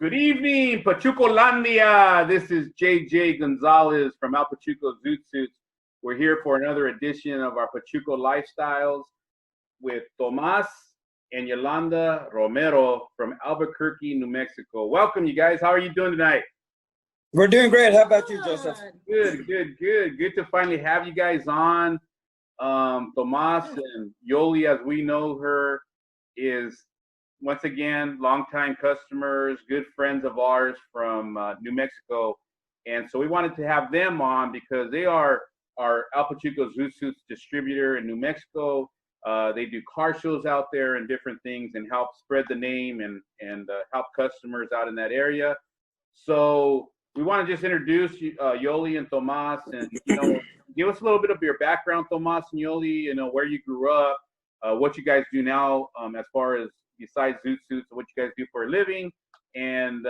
Good evening, Pachucolandia. This is JJ Gonzalez from Pachuco Zoot Suits. We're here for another edition of our Pachuco Lifestyles with Thomas and Yolanda Romero from Albuquerque, New Mexico. Welcome, you guys. How are you doing tonight? We're doing great. How about you, Joseph? Good. Good to finally have you guys on. Thomas and Yolie, as we know her, is once again longtime customers, good friends of ours from New Mexico, and so we wanted to have them on because they are our Pachuco Zoot Suits distributor in New Mexico. They do car shows out there and different things and help spread the name and help customers out in that area. So we want to just introduce Yolie and Thomas, and give us a little bit of your background, Thomas and Yolie. Where you grew up, what you guys do now, as far as besides Zoot Suits, what you guys do for a living. And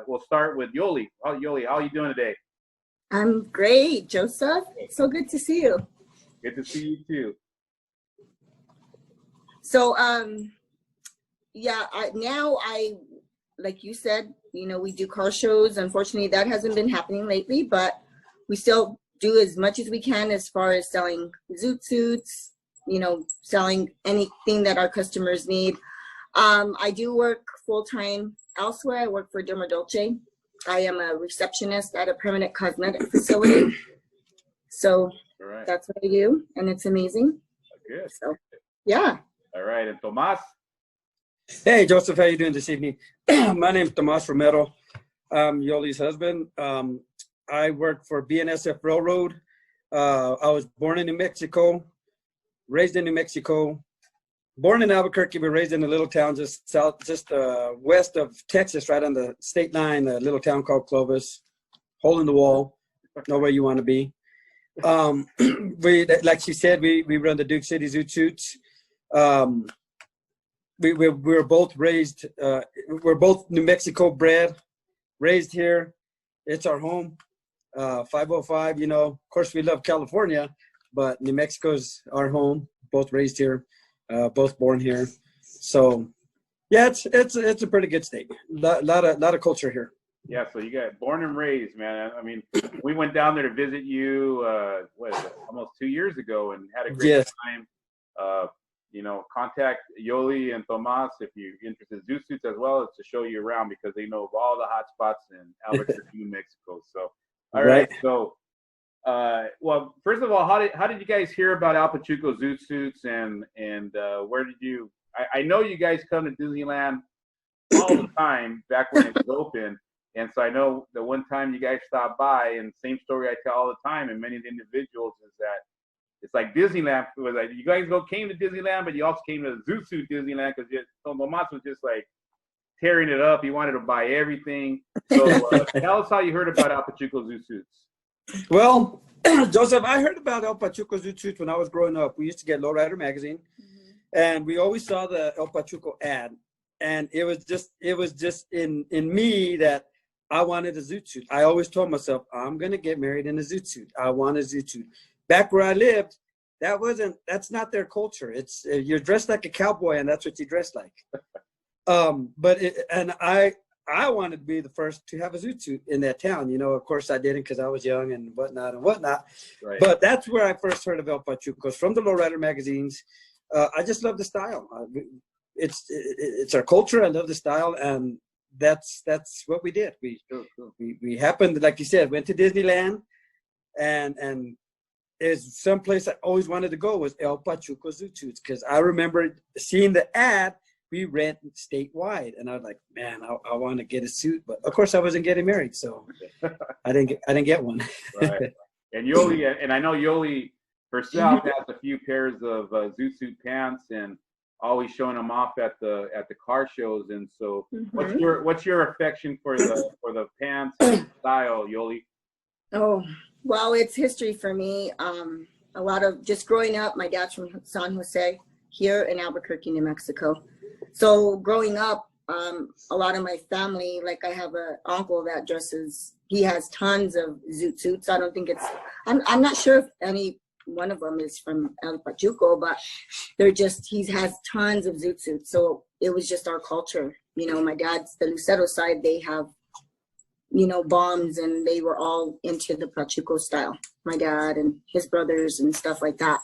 we'll start with Yolie. Yolie, how are you doing today? I'm great, Joseph. So good to see you. Good to see you too. So, now like you said, we do car shows. Unfortunately, that hasn't been happening lately, but we still do as much as we can as far as selling Zoot Suits, selling anything that our customers need. I do work full-time elsewhere. I work for Derma Dolce. I am a receptionist at a permanent cosmetic facility. So That's what I do, and it's amazing. Good. So, yeah. All right, and Thomas? Hey, Joseph, how you doing this evening? My name is Thomas Romero. I'm Yolie's husband. I work for BNSF Railroad. I was born in New Mexico, raised in New Mexico, born in Albuquerque, but raised in a little town just west of Texas, right on the state line, a little town called Clovis, hole in the wall, know where you want to be. Like she said, we run the City Zoot Suits. We were both raised, we're both New Mexico bred, raised here. It's our home. 505, of course we love California, but New Mexico's our home, both raised here. Both born here, so yeah, it's a pretty good state. Lot of culture here. Yeah, so you got born and raised, man. I mean, we went down there to visit you, almost 2 years ago, and had a great time. Contact Yolie and Thomas if you're interested in Zoot Suits as well as to show you around because they know of all the hot spots in Albuquerque, New Mexico. So, all right. So. Well, first of all, how did you guys hear about Pachuco Zoot Suits and where did you? I know you guys come to Disneyland all the time back when it was open, and so I know the one time you guys stopped by, and same story I tell all the time, and many of the individuals is that it's like Disneyland was like you guys came to Disneyland, but you also came to Zoot Suit Disneyland because Tomas was just like tearing it up. He wanted to buy everything. So tell us how you heard about Pachuco Zoot Suits. Well, Joseph, I heard about Pachuco Zoot Suits when I was growing up. We used to get Lowrider magazine, and we always saw the Pachuco ad, and it was just in me that I wanted a zoot suit. I always told myself, I'm gonna get married in a zoot suit. I want a zoot suit. Back where I lived, that's not their culture. It's you're dressed like a cowboy, and that's what you dress like. I wanted to be the first to have a zoot suit in that town. Of course I didn't because I was young and whatnot. Right. But that's where I first heard of El Pachucos, from the Lowrider magazines. I just love the style. It's our culture. I love the style, and that's what we did. We happened, like you said, went to Disneyland, and is someplace I always wanted to go was El Pachuco Zoot Suits because I remember seeing the ad. We rent statewide, and I was like, man, I want to get a suit, but of course I wasn't getting married, so I didn't get one. Right. And Yolie, and I know Yolie herself has a few pairs of Zoot Suit pants, and always showing them off at the car shows. And so, what's your affection for the pants and style, Yolie? Oh, well, it's history for me. A lot of just growing up. My dad's from San Jose, here in Albuquerque, New Mexico. So growing up, a lot of my family, like I have an uncle that he has tons of Zoot Suits. I don't think I'm not sure if any one of them is from El Pachuco, but he has tons of Zoot Suits. So it was just our culture. You know, my dad's, the Lucero side, they have, you know, bombs, and they were all into the Pachuco style. My dad and his brothers and stuff like that.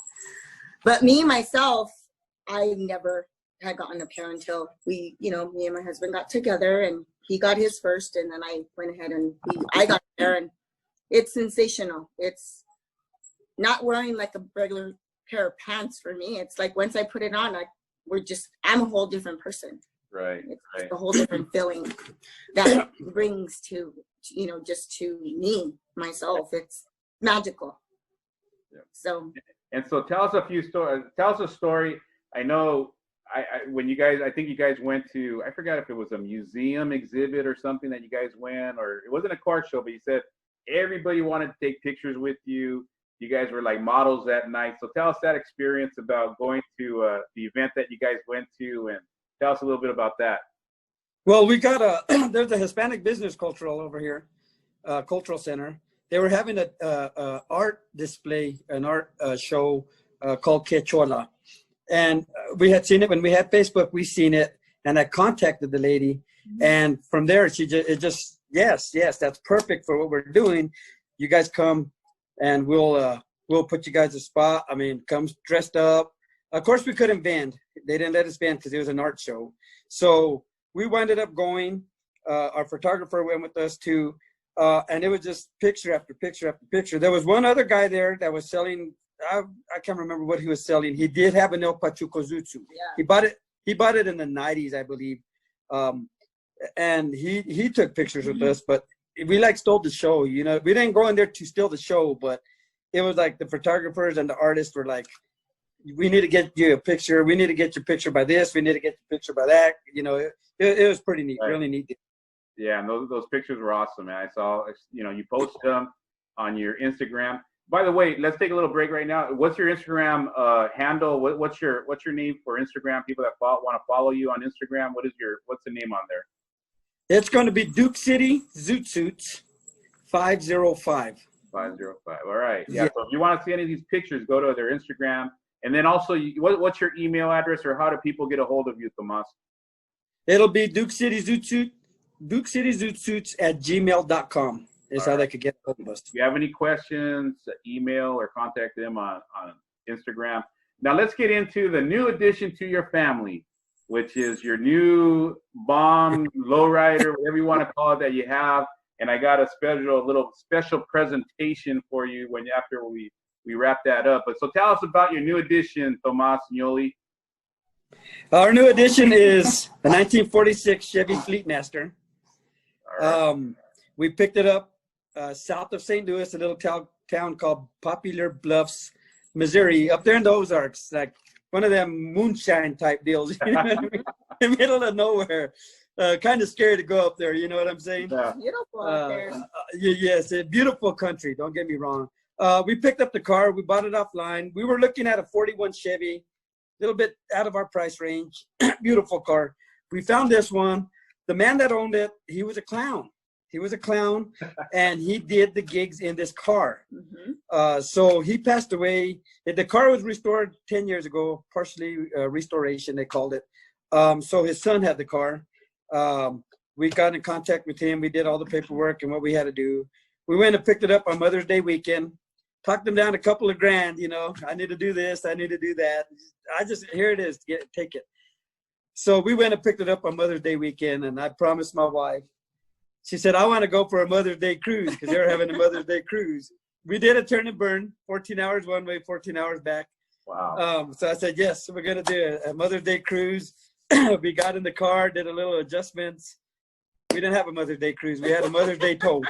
But me, myself, I never had gotten a pair until me and my husband got together, and he got his first, and then I went ahead and I got a pair, and it's sensational. It's not wearing like a regular pair of pants for me. It's like once I put it on, I'm a whole different person. Right. It's a whole different feeling that brings to, just to me, myself. It's magical. Yeah. So. And so tell us a few stories. Tell us a story. I know when you guys, I think you guys went to, I forgot if it was a museum exhibit or something that you guys went, or it wasn't a car show, but you said everybody wanted to take pictures with you. You guys were like models that night. So tell us that experience about going to the event that you guys went to, and tell us a little bit about that. Well, we got there's a Hispanic business cultural over here, cultural center. They were having a art display, an art show called Quechua. And we had seen it when we had Facebook. We seen it, and I contacted the lady, and from there yes, that's perfect for what we're doing. You guys come, and we'll put you guys in a spot. I mean, come dressed up. Of course, we couldn't band. They didn't let us band because it was an art show. So we ended up going. Our photographer went with us too, and it was just picture after picture after picture. There was one other guy there that was selling. I can't remember what he was selling. He did have an El Pachuco Zoot Suit. Yeah. He bought it in the 90s, I believe. And he took pictures with us, but we stole the show. You know, we didn't go in there to steal the show, but it was like the photographers and the artists were like, we need to get you a picture. We need to get your picture by this. We need to get your picture by that. You know, it was pretty neat, really neat. Yeah, and those pictures were awesome, man. I saw, you posted them on your Instagram. By the way, let's take a little break right now. What's your Instagram handle? What's your name for Instagram? People that want to follow you on Instagram, what's the name on there? It's going to be Duke City Zoot Suits 505. 505. All right. Yeah. So if you want to see any of these pictures, go to their Instagram. And then also, what's your email address, or how do people get a hold of you, Tomas? It'll be Duke City Zoot Suits at gmail.com. Is how they could get a hold of us. If you have any questions, email or contact them on Instagram. Now let's get into the new addition to your family, which is your new bomb, lowrider, whatever you want to call it, that you have. And I got a little special presentation for you after we wrap that up. But so tell us about your new addition, Tomas and Yolie. Our new addition is a 1946 Chevy Fleetmaster. All right. We picked it up south of St. Louis, a little town called Poplar Bluffs, Missouri, up there in the Ozarks, like one of them moonshine type deals, you know what I mean? In the middle of nowhere. Kind of scary to go up there, you know what I'm saying? Yeah. Beautiful up there. Yes, a beautiful country, don't get me wrong. We picked up the car, we bought it offline. We were looking at a 41 Chevy, a little bit out of our price range. Beautiful car. We found this one. The man that owned it, he was a clown. And he did the gigs in this car. So he passed away. The car was restored 10 years ago, partially restoration, they called it. So his son had the car. We got in contact with him. We did all the paperwork and what we had to do. We went and picked it up on Mother's Day weekend. Talked them down a couple of grand, I need to do this, I need to do that. Here it is, take it. So we went and picked it up on Mother's Day weekend, and I promised my wife. She said, I want to go for a Mother's Day cruise, because they were having a Mother's Day cruise. We did a turn and burn, 14 hours one way, 14 hours back. Wow. So I said, yes, we're going to do a Mother's Day cruise. We got in the car, did a little adjustments. We didn't have a Mother's Day cruise. We had a Mother's Day tow.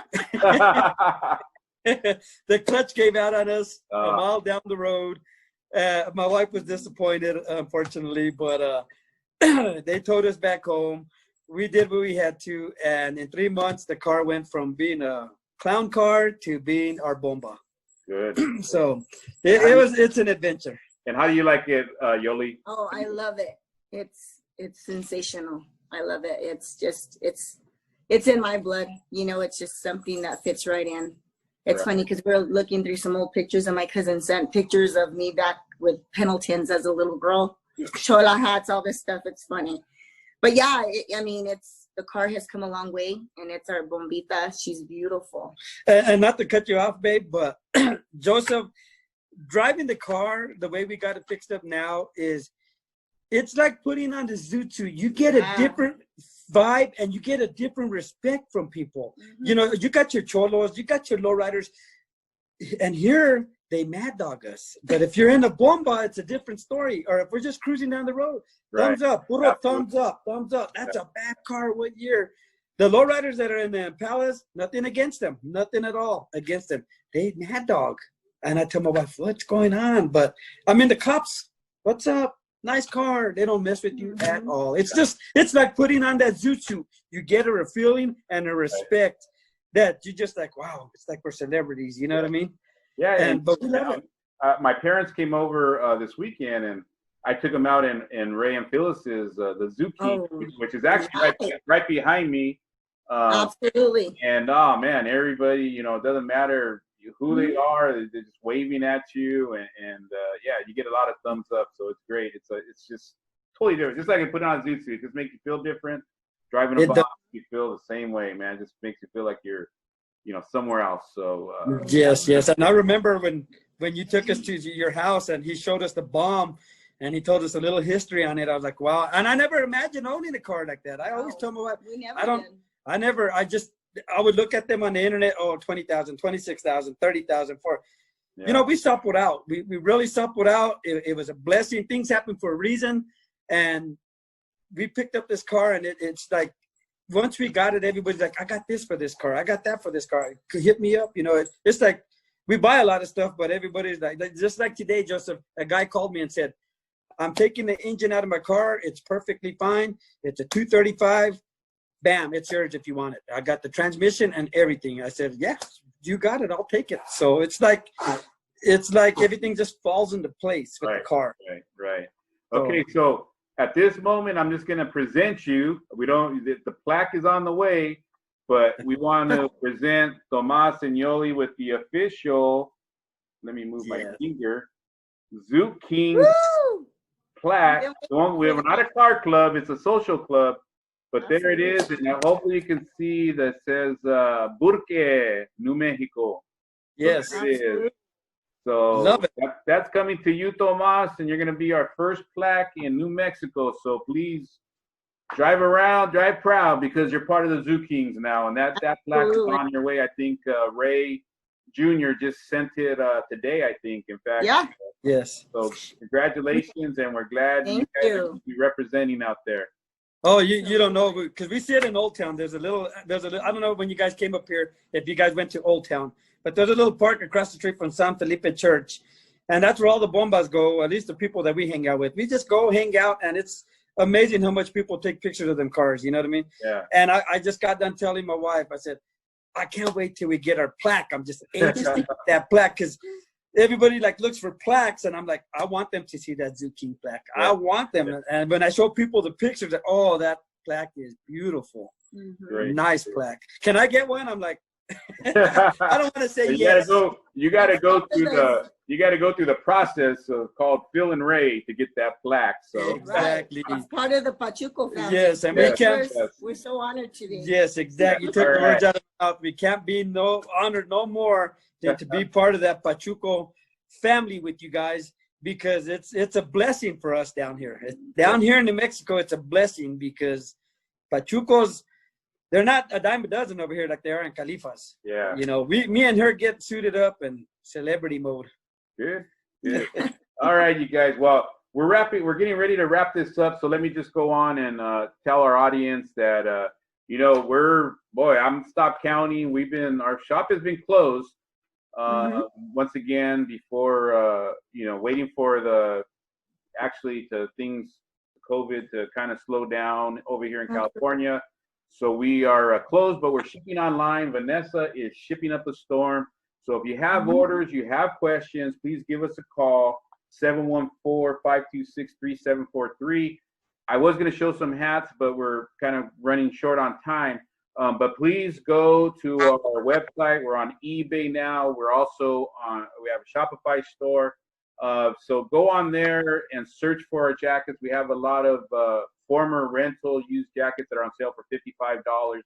The clutch gave out on us a mile down the road. My wife was disappointed, unfortunately, but they towed us back home. We did what we had to, and in 3 months, the car went from being a clown car to being our bomba. Good. So it's an adventure. And how do you like it, Yolie? Oh, I love it. It's sensational. I love it. It's in my blood. It's just something that fits right in. It's funny because we're looking through some old pictures, and my cousin sent pictures of me back with Pendletons as a little girl, chola hats, all this stuff. It's funny. But yeah, I mean, the car has come a long way, and it's our bombita. She's beautiful. And not to cut you off, babe, but Joseph, driving the car the way we got it fixed up now it's like putting on the Zoot Suit. You get a different vibe, and you get a different respect from people. You know, you got your cholos, you got your lowriders, and here they mad dog us. But if you're in a bomba, it's a different story. Or if we're just cruising down the road, thumbs up, puro thumbs up, thumbs up. That's a bad car. What year? The lowriders that are in the Impalas, nothing against them, nothing at all against them. They mad dog. And I tell my wife, what's going on? But I mean, the cops, what's up? Nice car. They don't mess with you at all. It's like putting on that Zoot Suit. You get a feeling and a respect that you just like, wow, it's like we're celebrities. You know what I mean? Yeah. But we love it. My parents came over this weekend, and I took them out in Ray and Phyllis's, the Zoot King, which is actually right behind me. Absolutely. And oh man, everybody, you know, it doesn't matter who they are, they're just waving at you, and yeah, you get a lot of thumbs up, so it's great. It's just totally different. Just like I put on a Zoot Suit, it just makes you feel different. Driving a box, you feel the same way, man. It just makes you feel like you're, you know, somewhere else. So yes. And I remember when you took us to your house and he showed us the bomb and he told us a little history on it. I was like, wow. And I never imagined owning a car like that. I always told my wife, I would look at them on the internet, 20,000, 26,000, 30,000 for, you know, we suppled out. We really suppled out. It was a blessing. Things happen for a reason. And we picked up this car, and it's like, once we got it, everybody's like, I got this for this car. I got that for this car. Hit me up. You know, it's like, we buy a lot of stuff, but everybody's like, just like today, Joseph, a guy called me and said, I'm taking the engine out of my car. It's perfectly fine. It's a 235. Bam, it's yours if you want it. I got the transmission and everything. I said, yeah, you got it. I'll take it. So it's like everything just falls into place with the car. Right. Okay, so at this moment, I'm just going to present you. The plaque is on the way, but we want to present Thomas and Yolie with the official, let me move my finger, Zoot King plaque. We're not a car club, it's a social club. But there it is, and hopefully you can see that says Albuquerque, New Mexico. Yes. So it is. So that's coming to you, Tomas, and you're going to be our first plaque in New Mexico. So please drive around, drive proud, because you're part of the Zoot Kings now. And that plaque is on your way. I think Ray Jr. just sent it today, I think, in fact. Yeah. Yes. So congratulations, and we're glad you guys are be representing out there. Oh, you don't know, because we see it in Old Town. There's a little, I don't know when you guys came up here, if you guys went to Old Town, but there's a little park across the street from San Felipe Church. And that's where all the bombas go, at least the people that we hang out with. We just go hang out, and it's amazing how much people take pictures of them cars. You know what I mean? Yeah. And I just got done telling my wife, I said, I can't wait till we get our plaque. I'm just anxious to get that plaque, because everybody looks for plaques, and I'm like, I want them to see that Zoot King plaque. Yeah. I want them. Yeah. And when I show people the pictures, that plaque is beautiful. Mm-hmm. Nice plaque. Can I get one? I'm like, I don't want to say yes. You gotta go through the process called Phil and Ray to get that plaque. So exactly. It's part of the Pachuco family. Yes, and we're so honored today. Yes, exactly. You took the words out of my mouth. We can't be honored no more than to be part of that Pachuco family with you guys, because it's a blessing for us down here. Down here in New Mexico, it's a blessing, because Pachucos, they're not a dime a dozen over here like they are in Califas. Yeah. You know, me and her get suited up in celebrity mode. Good. All right, you guys. Well, we're getting ready to wrap this up. So let me just go on and tell our audience that, I'm Stop County. Our shop has been closed. Once again, before, waiting for COVID to kind of slow down over here in California. So we are closed, but we're shipping online. Vanessa is shipping up a storm. So if you have orders, you have questions, please give us a call, 714-526-3743. I was going to show some hats, but we're kind of running short on time. But please go to our website. We're on eBay now. We're also we have a Shopify store. So go on there and search for our jackets. We have a lot of former rental used jackets that are on sale for $55.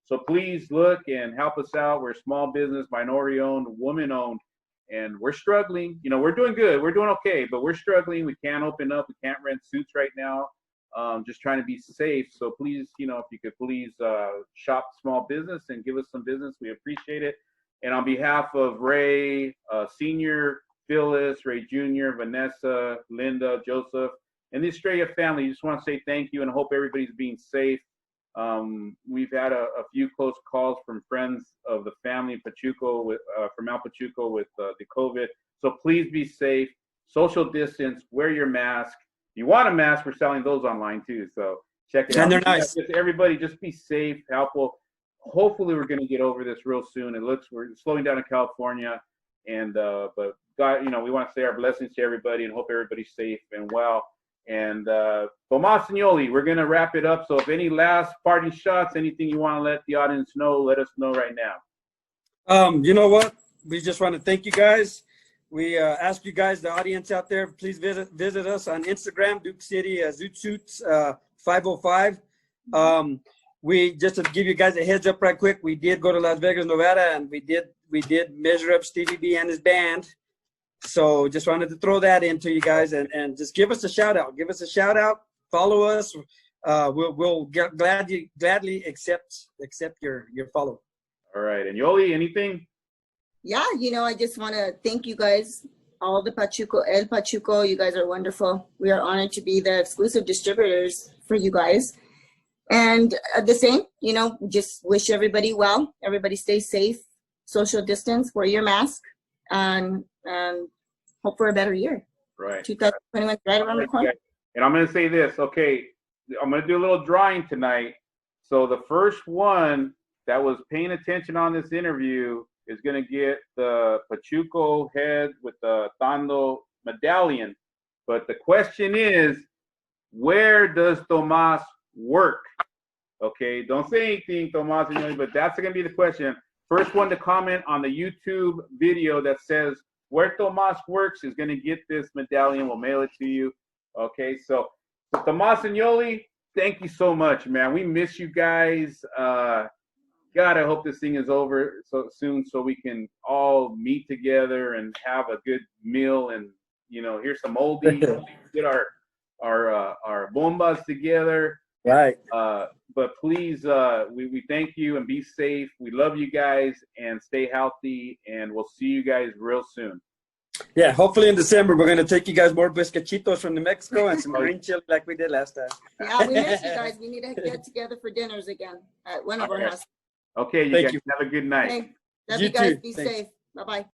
So please look and help us out. We're a small business, minority owned, woman owned, and we're struggling. You know, we're doing good. We're doing okay, but we're struggling. We can't open up. We can't rent suits right now. Just trying to be safe. So please, you know, if you could please shop small business and give us some business, we appreciate it. And on behalf of Ray Senior, Phyllis, Ray Jr., Vanessa, Linda, Joseph, and the Estrella family, just want to say thank you and hope everybody's being safe. We've had a few close calls from friends of the family in Pachuco from El Pachuco with the COVID. So please be safe, social distance, wear your mask. If you want a mask, we're selling those online too. So check it out. And they're nice. Everybody just be safe, helpful. Hopefully we're going to get over this real soon. We're slowing down in California. And, but God, you know, we want to say our blessings to everybody and hope everybody's safe and well. And Thomas and Yolie, we're going to wrap it up. So if any last parting shots, anything you want to let the audience know, let us know right now. You know what? We just want to thank you guys. We ask you guys, the audience out there, please visit us on Instagram, Duke City Zoot Suits 505. We just to give you guys a heads up right quick, we did go to Las Vegas, Nevada, and we did measure up Stevie B and his band. So just wanted to throw that into you guys and just give us a shout out. Give us a shout out. Follow us. We'll gladly accept your follow. All right. And Yolie, anything? Yeah, you know, I just want to thank you guys, all the El Pachuco. You guys are wonderful. We are honored to be the exclusive distributors for you guys. And the same, you know, just wish everybody well. Everybody stay safe, social distance, wear your mask, and hope for a better year. Right. 2021 right around the corner. And I'm going to say this. Okay, I'm going to do a little drawing tonight. So the first one that was paying attention on this interview is going to get the Pachuco head with the Tando medallion. But the question is, where does Thomas work? Okay, don't say anything, Thomas, but that's going to be the question. First one to comment on the YouTube video that says where Thomas works is going to get this medallion. We'll mail it to you. Okay, so Thomas and Yolie, thank you so much, man. We miss you guys. God, I hope this thing is over so soon so we can all meet together and have a good meal and, you know, hear some oldies, get our bombas together. Right. But please, we thank you and be safe. We love you guys and stay healthy, and we'll see you guys real soon. Yeah, hopefully in December, we're going to take you guys more biscochitos from New Mexico and some green chili like we did last time. Yeah, we miss you guys. We need to get together for dinners again at one of our houses. Okay, you guys have a good night. Okay. Love you guys. Be safe. Bye-bye.